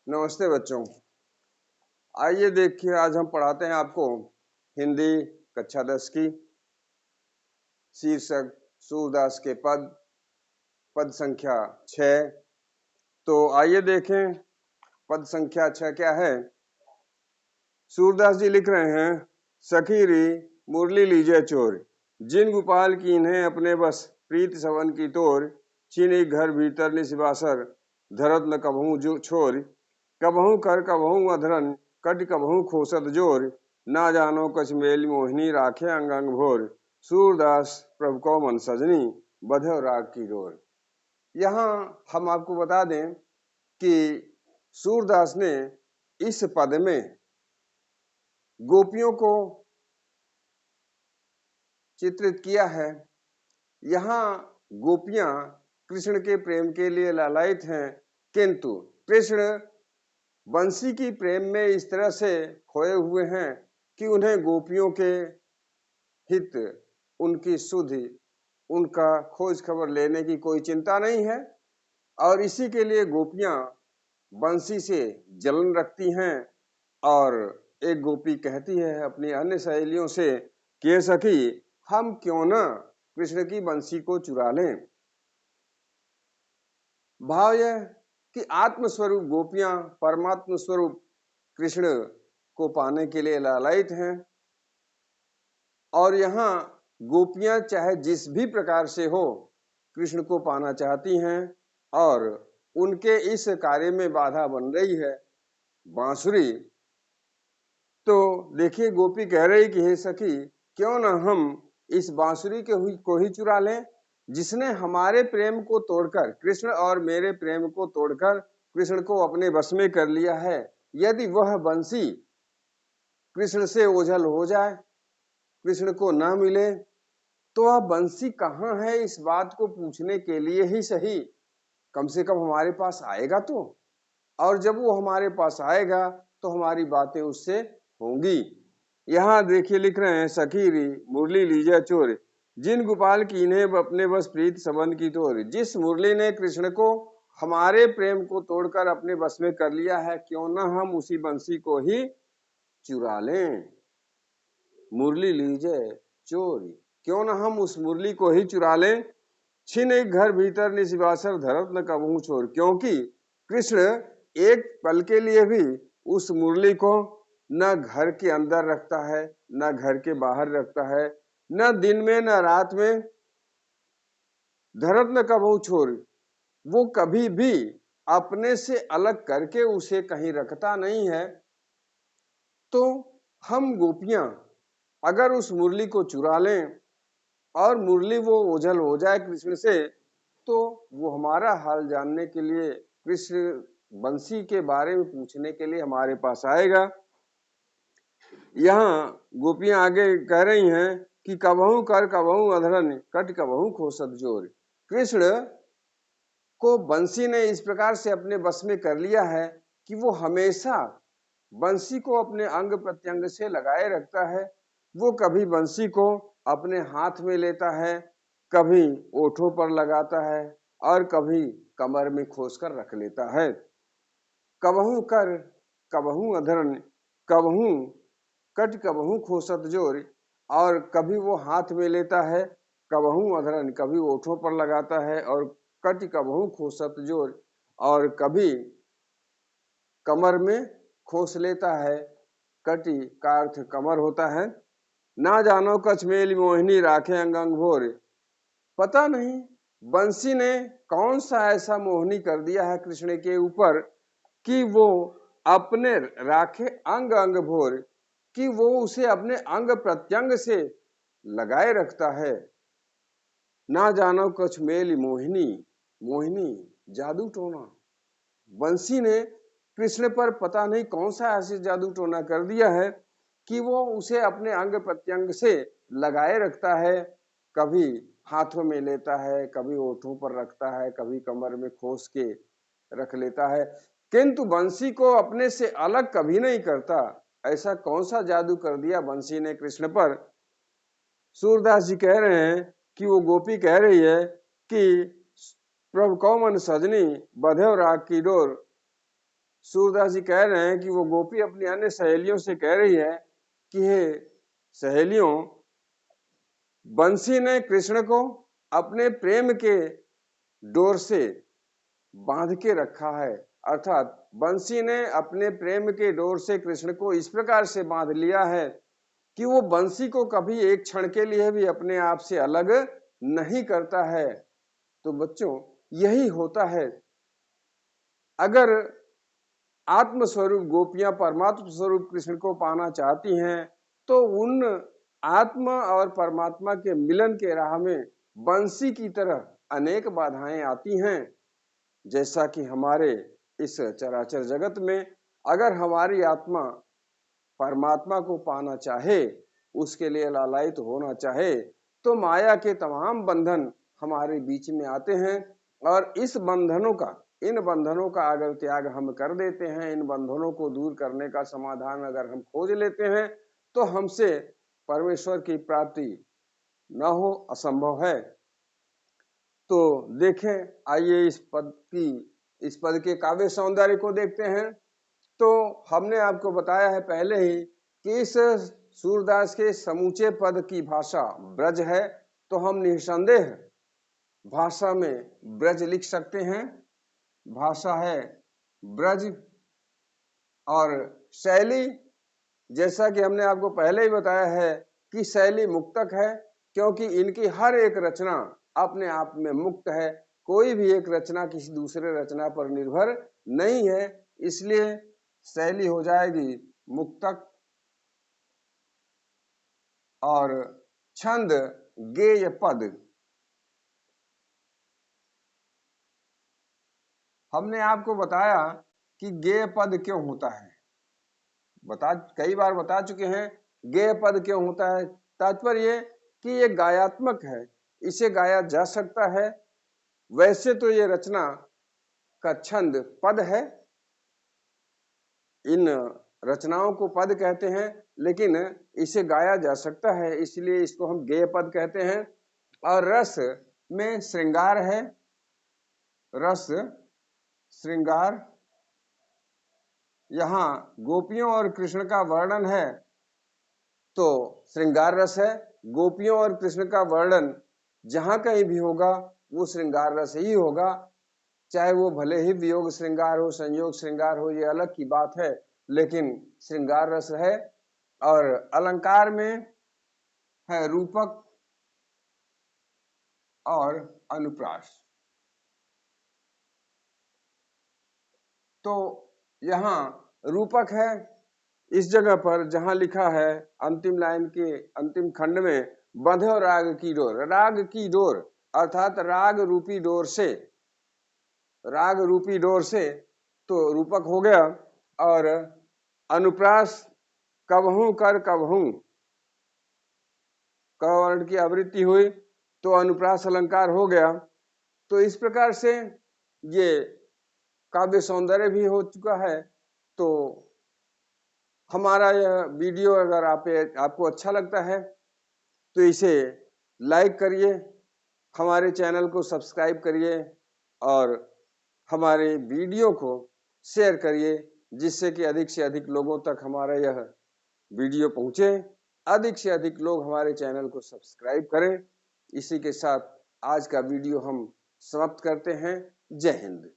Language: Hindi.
नमस्ते बच्चों। आइए देखिए, आज हम पढ़ाते हैं आपको हिंदी कक्षा 10 की। शीर्षक सूरदास के पद, पद संख्या 6। तो आइए देखें पद संख्या 6 क्या है। सूरदास जी लिख रहे हैं, सखीरी मुरली लीजे चोर, जिन गोपाल की इन्हें अपने बस प्रीत सवन की तोर, चीनी घर भीतर निशिवासर धरत न कबहू जो छोर, कबहू कर कबहू अधरन कट कबहू खोसत जोर, ना जानो कछ मेल मोहिनी राखे अंग अंग भोर, सूरदास प्रभु को मन सजनी बधो राग की डोर। यहाँ हम आपको बता दें कि सूरदास ने इस पद में गोपियों को चित्रित किया है। यहाँ गोपियां कृष्ण के प्रेम के लिए लालायित हैं, किंतु कृष्ण बंसी की प्रेम में इस तरह से खोए हुए हैं कि उन्हें गोपियों के हित, उनकी सुधि, उनका खोज खबर लेने की कोई चिंता नहीं है। और इसी के लिए गोपियां बंसी से जलन रखती हैं। और एक गोपी कहती है अपनी अन्य सहेलियों से कि सखी, हम क्यों ना कृष्ण की बंसी को चुरा लें। भाव यह कि आत्मस्वरूप गोपियां परमात्म स्वरूप कृष्ण को पाने के लिए लालायित हैं। और यहाँ गोपियां चाहे जिस भी प्रकार से हो कृष्ण को पाना चाहती हैं, और उनके इस कार्य में बाधा बन रही है बांसुरी। तो देखिए, गोपी कह रही कि हे सखी, क्यों ना हम इस बांसुरी को ही चुरा लें, जिसने हमारे प्रेम को तोड़कर, कृष्ण और मेरे प्रेम को तोड़कर कृष्ण को अपने बस में कर लिया है। यदि वह बंसी कृष्ण से ओझल हो जाए, कृष्ण को ना मिले, तो वह बंसी कहाँ है इस बात को पूछने के लिए ही सही कम से कम हमारे पास आएगा तो। और जब वो हमारे पास आएगा तो हमारी बातें उससे होंगी। यहाँ देखिए लिख रहे हैं, सखीरी मुरली लीजा चोर, जिन गोपाल की इन्हें अपने बस प्रीत संबंध की तोर। जिस मुरली ने कृष्ण को हमारे प्रेम को तोड़कर अपने बस में कर लिया है, क्यों ना हम उसी बंसी को ही चुरा लें। मुरली लीजे चोरी, क्यों ना हम उस मुरली को ही चुरा लें। छिन एक घर भीतर निशिवासर धरत न कबहू छोर, क्योंकि कृष्ण एक पल के लिए भी उस मुरली को न घर के अंदर रखता है, न घर के बाहर रखता है, न दिन में न रात में। धरत न कबहू छोर, वो कभी भी अपने से अलग करके उसे कहीं रखता नहीं है। तो हम गोपियां अगर उस मुरली को चुरा लें और मुरली वो ओझल हो जाए कृष्ण से, तो वो हमारा हाल जानने के लिए, कृष्ण बंसी के बारे में पूछने के लिए हमारे पास आएगा। यहाँ गोपियां आगे कह रही हैं कि कबहू कर कबहू अधरन कट कबहू खोसत जोर। कृष्ण को बंसी ने इस प्रकार से अपने बस में कर लिया है कि वो हमेशा बंसी को अपने अंग प्रत्यंग से लगाए रखता है। वो कभी बंसी को अपने हाथ में लेता है, कभी ओठों पर लगाता है, और कभी कमर में खोस कर रख लेता है। कबहू कर कबहू अधरन कबहू कट कबहू खोसत जोर, और कभी वो हाथ में लेता है, कबहू अधरन कभी ओठों पर लगाता है, और कट कबहू खोसत जोर, और कभी कमर में खोस लेता है। कटी का अर्थ कमर होता है। ना जानो कछ मेल मोहिनी राखे अंग अंग भोर, पता नहीं बंसी ने कौन सा ऐसा मोहिनी कर दिया है कृष्ण के ऊपर कि वो अपने राखे अंग अंग भोर, कि वो उसे अपने अंग प्रत्यंग से लगाए रखता है। ना जानो कछ मेल मोहिनी, मोहिनी जादू टोना। बंसी ने कृष्ण पर पता नहीं कौन सा ऐसे जादू टोना कर दिया है कि वो उसे अपने अंग प्रत्यंग से लगाए रखता है। कभी हाथों में लेता है, कभी ओठों पर रखता है, कभी कमर में खोस के रख लेता है, किंतु बंसी को अपने से अलग कभी नहीं करता। ऐसा कौन सा जादू कर दिया बंसी ने कृष्ण पर। सूरदास जी कह रहे हैं कि वो गोपी कह रही है कि प्रभु को मन सजनी बधेव राग की डोर, सूरदास जी कह रहे हैं कि वो गोपी अपनी अन्य सहेलियों से कह रही है कि हे सहेलियों, बंसी ने कृष्ण को अपने प्रेम के डोर से बांध के रखा है। अर्थात बंसी ने अपने प्रेम के डोर से कृष्ण को इस प्रकार से बांध लिया है कि वो बंसी को कभी एक क्षण के लिए भी अपने आप से अलग नहीं करता है। तो बच्चों, यही होता है। अगर आत्म स्वरूप गोपियां परमात्मा स्वरूप कृष्ण को पाना चाहती हैं तो उन आत्मा और परमात्मा के मिलन के राह में बंसी की तरह अनेक बाधाएं आती हैं। जैसा कि हमारे इस चराचर जगत में अगर हमारी आत्मा परमात्मा को पाना चाहे, उसके लिए लालायित होना चाहे, तो माया के तमाम बंधन हमारे बीच में आते हैं। और इन बंधनों का अगर त्याग हम कर देते हैं, इन बंधनों को दूर करने का समाधान अगर हम खोज लेते हैं, तो हमसे परमेश्वर की प्राप्ति न हो असंभव है। तो देखें, आइए इस पद के काव्य सौंदर्य को देखते हैं। तो हमने आपको बताया है पहले ही कि इस सूरदास के समूचे पद की भाषा ब्रज है, तो हम निसंदेह भाषा में ब्रज लिख सकते हैं। भाषा है ब्रज। और शैली, जैसा कि हमने आपको पहले ही बताया है कि शैली मुक्तक है, क्योंकि इनकी हर एक रचना अपने आप में मुक्त है। कोई भी एक रचना किसी दूसरे रचना पर निर्भर नहीं है, इसलिए शैली हो जाएगी मुक्तक। और छंद गेय पद, हमने आपको बताया कि गेय पद क्यों होता है। कई बार बता चुके हैं गेय पद क्यों होता है। तात्पर्य कि ये गायात्मक है, इसे गाया जा सकता है। वैसे तो ये रचना का छंद पद है, इन रचनाओं को पद कहते हैं, लेकिन इसे गाया जा सकता है, इसलिए इसको हम गेय पद कहते हैं। और रस में श्रृंगार है, रस श्रृंगार। यहाँ गोपियों और कृष्ण का वर्णन है तो श्रृंगार रस है। गोपियों और कृष्ण का वर्णन जहां कहीं भी होगा वो श्रृंगार रस ही होगा, चाहे वो भले ही वियोग श्रृंगार हो, संयोग श्रृंगार हो, ये अलग की बात है, लेकिन श्रृंगार रस है। और अलंकार में है रूपक और अनुप्रास। तो यहाँ रूपक है इस जगह पर जहां लिखा है अंतिम लाइन के अंतिम खंड में, बंधो राग की डोर। राग की डोर अर्थात राग रूपी डोर से, राग रूपी डोर से, तो रूपक हो गया। और अनुप्रास कबहू कर कबहू, क वर्ण की आवृत्ति हुई तो अनुप्रास अलंकार हो गया। तो इस प्रकार से ये काव्य सौंदर्य भी हो चुका है। तो हमारा यह वीडियो अगर आपको अच्छा लगता है तो इसे लाइक करिए, हमारे चैनल को सब्सक्राइब करिए और हमारे वीडियो को शेयर करिए, जिससे कि अधिक से अधिक लोगों तक हमारा यह वीडियो पहुंचे, अधिक से अधिक लोग हमारे चैनल को सब्सक्राइब करें। इसी के साथ आज का वीडियो हम समाप्त करते हैं। जय हिंद।